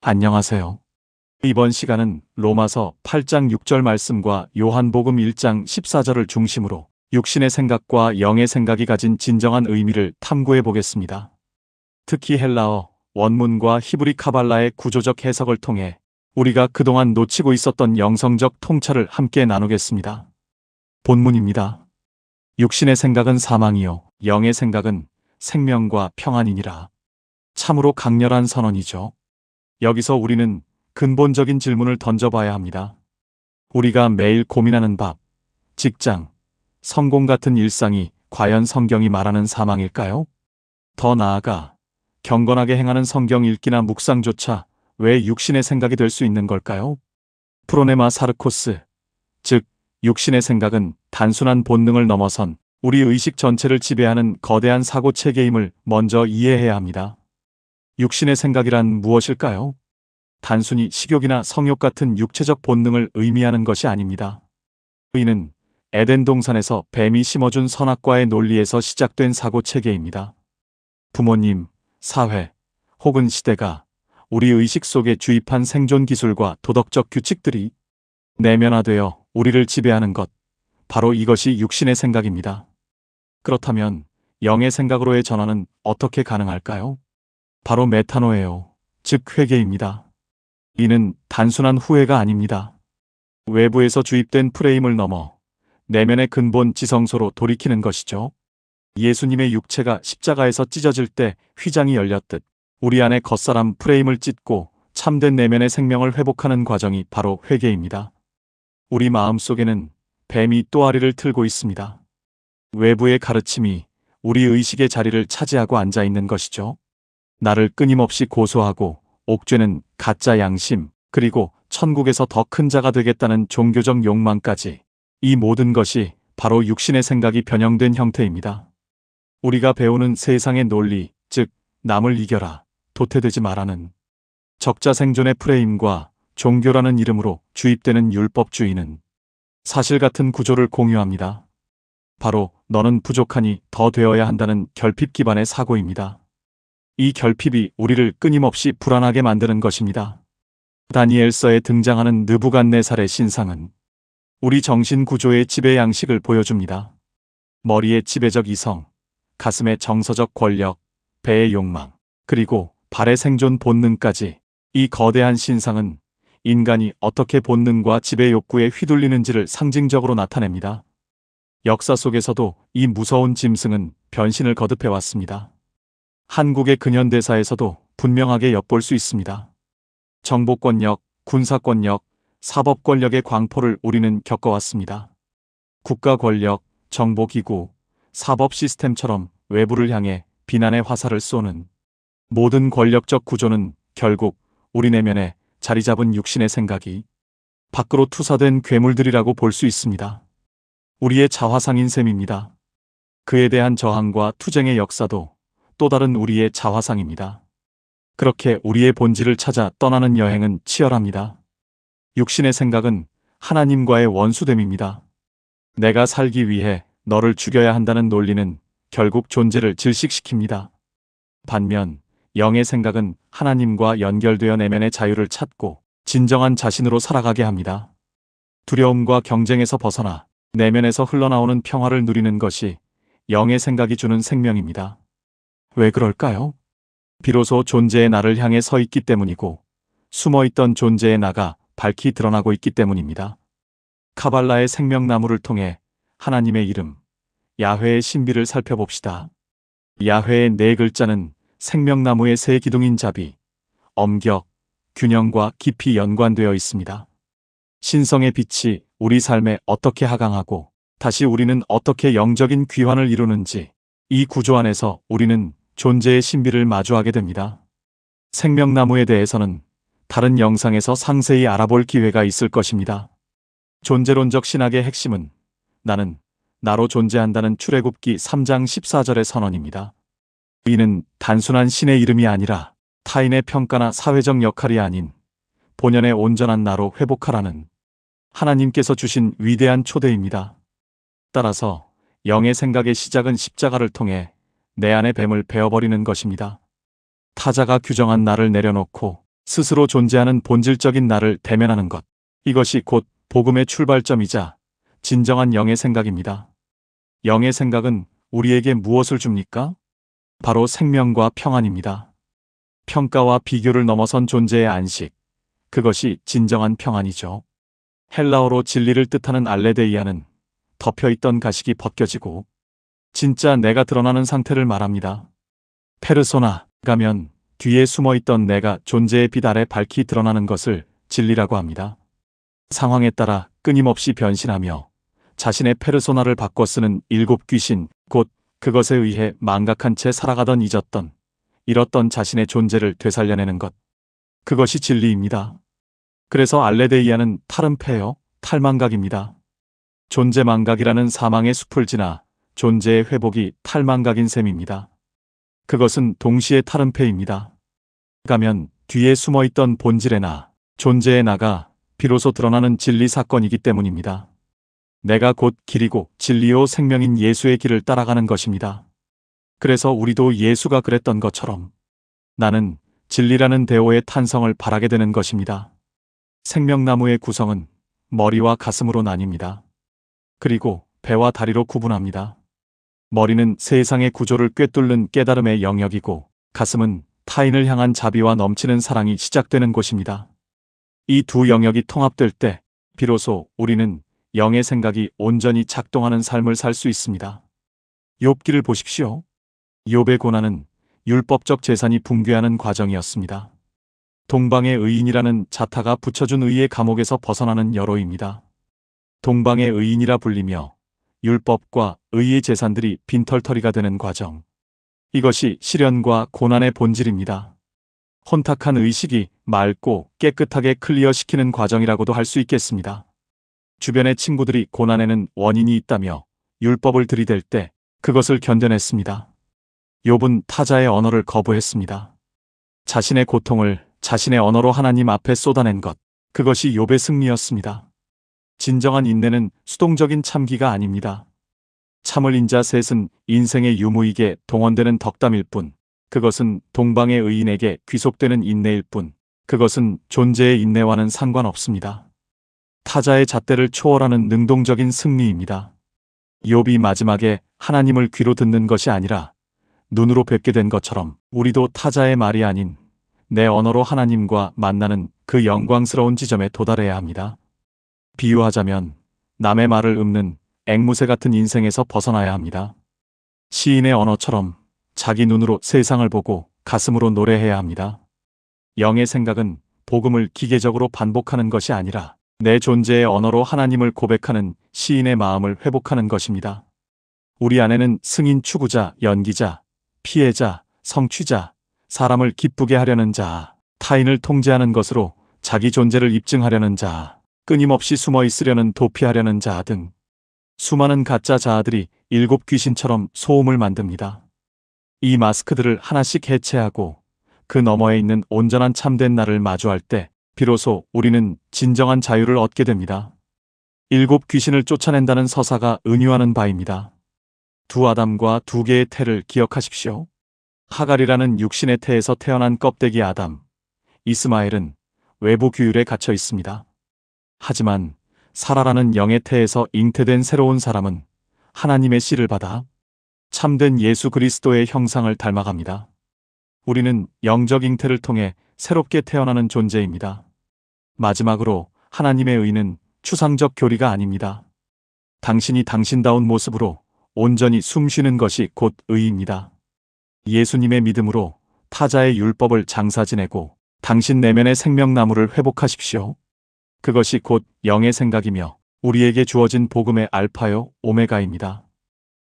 안녕하세요. 이번 시간은 로마서 8장 6절 말씀과 요한복음 1장 14절을 중심으로 육신의 생각과 영의 생각이 가진 진정한 의미를 탐구해 보겠습니다. 특히 헬라어 원문과 히브리 카발라의 구조적 해석을 통해 우리가 그동안 놓치고 있었던 영성적 통찰을 함께 나누겠습니다. 본문입니다. 육신의 생각은 사망이요 영의 생각은 생명과 평안이니라. 참으로 강렬한 선언이죠. 여기서 우리는 근본적인 질문을 던져봐야 합니다. 우리가 매일 고민하는 밥, 직장, 성공 같은 일상이 과연 성경이 말하는 사망일까요? 더 나아가 경건하게 행하는 성경 읽기나 묵상조차 왜 육신의 생각이 될 수 있는 걸까요? 프로네마 사르코스, 즉 육신의 생각은 단순한 본능을 넘어선 우리 의식 전체를 지배하는 거대한 사고 체계임을 먼저 이해해야 합니다. 육신의 생각이란 무엇일까요? 단순히 식욕이나 성욕 같은 육체적 본능을 의미하는 것이 아닙니다. 이는 에덴 동산에서 뱀이 심어준 선악과의 논리에서 시작된 사고 체계입니다. 부모님, 사회, 혹은 시대가 우리 의식 속에 주입한 생존 기술과 도덕적 규칙들이 내면화되어 우리를 지배하는 것, 바로 이것이 육신의 생각입니다. 그렇다면 영의 생각으로의 전환은 어떻게 가능할까요? 바로 메타노예요. 즉 회개입니다. 이는 단순한 후회가 아닙니다. 외부에서 주입된 프레임을 넘어 내면의 근본 지성소로 돌이키는 것이죠. 예수님의 육체가 십자가에서 찢어질 때 휘장이 열렸듯 우리 안의 겉사람 프레임을 찢고 참된 내면의 생명을 회복하는 과정이 바로 회개입니다. 우리 마음속에는 뱀이 또아리를 틀고 있습니다. 외부의 가르침이 우리 의식의 자리를 차지하고 앉아 있는 것이죠. 나를 끊임없이 고소하고 옥죄는 가짜 양심, 그리고 천국에서 더 큰 자가 되겠다는 종교적 욕망까지, 이 모든 것이 바로 육신의 생각이 변형된 형태입니다. 우리가 배우는 세상의 논리, 즉 남을 이겨라, 도태되지 마라는 적자생존의 프레임과 종교라는 이름으로 주입되는 율법주의는 사실 같은 구조를 공유합니다. 바로 너는 부족하니 더 되어야 한다는 결핍 기반의 사고입니다. 이 결핍이 우리를 끊임없이 불안하게 만드는 것입니다. 다니엘서에 등장하는 느부갓네살의 신상은 우리 정신 구조의 지배 양식을 보여줍니다. 머리의 지배적 이성, 가슴의 정서적 권력, 배의 욕망, 그리고 발의 생존 본능까지, 이 거대한 신상은 인간이 어떻게 본능과 지배 욕구에 휘둘리는지를 상징적으로 나타냅니다. 역사 속에서도 이 무서운 짐승은 변신을 거듭해왔습니다. 한국의 근현대사에서도 분명하게 엿볼 수 있습니다. 정보권력, 군사권력, 사법권력의 광포를 우리는 겪어왔습니다. 국가 권력, 정보기구, 사법 시스템처럼 외부를 향해 비난의 화살을 쏘는 모든 권력적 구조는 결국 우리 내면에 자리 잡은 육신의 생각이 밖으로 투사된 괴물들이라고 볼 수 있습니다. 우리의 자화상인 셈입니다. 그에 대한 저항과 투쟁의 역사도 또 다른 우리의 자화상입니다. 그렇게 우리의 본질을 찾아 떠나는 여행은 치열합니다. 육신의 생각은 하나님과의 원수됨입니다. 내가 살기 위해 너를 죽여야 한다는 논리는 결국 존재를 질식시킵니다. 반면 영의 생각은 하나님과 연결되어 내면의 자유를 찾고 진정한 자신으로 살아가게 합니다. 두려움과 경쟁에서 벗어나 내면에서 흘러나오는 평화를 누리는 것이 영의 생각이 주는 생명입니다. 왜 그럴까요? 비로소 존재의 나를 향해 서 있기 때문이고 숨어있던 존재의 나가 밝히 드러나고 있기 때문입니다. 카발라의 생명나무를 통해 하나님의 이름, 야훼의 신비를 살펴봅시다. 야훼의 네 글자는 생명나무의 세 기둥인 자비, 엄격, 균형과 깊이 연관되어 있습니다. 신성의 빛이 우리 삶에 어떻게 하강하고 다시 우리는 어떻게 영적인 귀환을 이루는지, 이 구조 안에서 우리는 존재의 신비를 마주하게 됩니다. 생명나무에 대해서는 다른 영상에서 상세히 알아볼 기회가 있을 것입니다. 존재론적 신학의 핵심은 나는 나로 존재한다는 출애굽기 3장 14절의 선언입니다. 이는 단순한 신의 이름이 아니라 타인의 평가나 사회적 역할이 아닌 본연의 온전한 나로 회복하라는 하나님께서 주신 위대한 초대입니다. 따라서 영의 생각의 시작은 십자가를 통해 내 안의 뱀을 베어버리는 것입니다. 타자가 규정한 나를 내려놓고 스스로 존재하는 본질적인 나를 대면하는 것. 이것이 곧 복음의 출발점이자 진정한 영의 생각입니다. 영의 생각은 우리에게 무엇을 줍니까? 바로 생명과 평안입니다. 평가와 비교를 넘어선 존재의 안식. 그것이 진정한 평안이죠. 헬라어로 진리를 뜻하는 알레데이아는 덮여있던 가식이 벗겨지고 진짜 내가 드러나는 상태를 말합니다. 페르소나, 가면 뒤에 숨어있던 내가 존재의 빛 아래 밝히 드러나는 것을 진리라고 합니다. 상황에 따라 끊임없이 변신하며 자신의 페르소나를 바꿔 쓰는 일곱 귀신, 곧 그것에 의해 망각한 채 살아가던 잊었던, 잃었던 자신의 존재를 되살려내는 것. 그것이 진리입니다. 그래서 알레데이아는 탈은폐요, 탈망각입니다. 존재망각이라는 사망의 숲을 지나 존재의 회복이 탈망각인 셈입니다. 그것은 동시에 탈은폐입니다. 가면 뒤에 숨어있던 본질의 나, 존재의 나가 비로소 드러나는 진리 사건이기 때문입니다. 내가 곧 길이고 진리요 생명인 예수의 길을 따라가는 것입니다. 그래서 우리도 예수가 그랬던 것처럼 나는 진리라는 대오의 탄성을 바라게 되는 것입니다. 생명나무의 구성은 머리와 가슴으로 나뉩니다. 그리고 배와 다리로 구분합니다. 머리는 세상의 구조를 꿰뚫는 깨달음의 영역이고 가슴은 타인을 향한 자비와 넘치는 사랑이 시작되는 곳입니다. 이 두 영역이 통합될 때 비로소 우리는 영의 생각이 온전히 작동하는 삶을 살 수 있습니다. 욥기를 보십시오. 욥의 고난은 율법적 재산이 붕괴하는 과정이었습니다. 동방의 의인이라는 자타가 붙여준 의의 감옥에서 벗어나는 여로입니다. 동방의 의인이라 불리며 율법과 의의 재산들이 빈털터리가 되는 과정. 이것이 시련과 고난의 본질입니다. 혼탁한 의식이 맑고 깨끗하게 클리어시키는 과정이라고도 할 수 있겠습니다. 주변의 친구들이 고난에는 원인이 있다며 율법을 들이댈 때 그것을 견뎌냈습니다. 욥은 타자의 언어를 거부했습니다. 자신의 고통을 자신의 언어로 하나님 앞에 쏟아낸 것, 그것이 욥의 승리였습니다. 진정한 인내는 수동적인 참기가 아닙니다. 참을 인자 셋은 인생의 유무익에 동원되는 덕담일 뿐, 그것은 동방의 의인에게 귀속되는 인내일 뿐, 그것은 존재의 인내와는 상관없습니다. 타자의 잣대를 초월하는 능동적인 승리입니다. 욥이 마지막에 하나님을 귀로 듣는 것이 아니라 눈으로 뵙게 된 것처럼 우리도 타자의 말이 아닌 내 언어로 하나님과 만나는 그 영광스러운 지점에 도달해야 합니다. 비유하자면 남의 말을 읊는 앵무새 같은 인생에서 벗어나야 합니다. 시인의 언어처럼 자기 눈으로 세상을 보고 가슴으로 노래해야 합니다. 영의 생각은 복음을 기계적으로 반복하는 것이 아니라 내 존재의 언어로 하나님을 고백하는 시인의 마음을 회복하는 것입니다. 우리 안에는 승인 추구자, 연기자, 피해자, 성취자, 사람을 기쁘게 하려는 자, 타인을 통제하는 것으로 자기 존재를 입증하려는 자, 끊임없이 숨어 있으려는 도피하려는 자 등 수많은 가짜 자아들이 일곱 귀신처럼 소음을 만듭니다. 이 마스크들을 하나씩 해체하고 그 너머에 있는 온전한 참된 나를 마주할 때 비로소 우리는 진정한 자유를 얻게 됩니다. 일곱 귀신을 쫓아낸다는 서사가 은유하는 바입니다. 두 아담과 두 개의 태를 기억하십시오. 하갈이라는 육신의 태에서 태어난 껍데기 아담, 이스마엘은 외부 규율에 갇혀 있습니다. 하지만 사라라는 영의 태에서 잉태된 새로운 사람은 하나님의 씨를 받아 참된 예수 그리스도의 형상을 닮아갑니다. 우리는 영적 잉태를 통해 새롭게 태어나는 존재입니다. 마지막으로 하나님의 의는 추상적 교리가 아닙니다. 당신이 당신다운 모습으로 온전히 숨쉬는 것이 곧 의입니다. 예수님의 믿음으로 타자의 율법을 장사 지내고 당신 내면의 생명나무를 회복하십시오. 그것이 곧 영의 생각이며 우리에게 주어진 복음의 알파요 오메가입니다.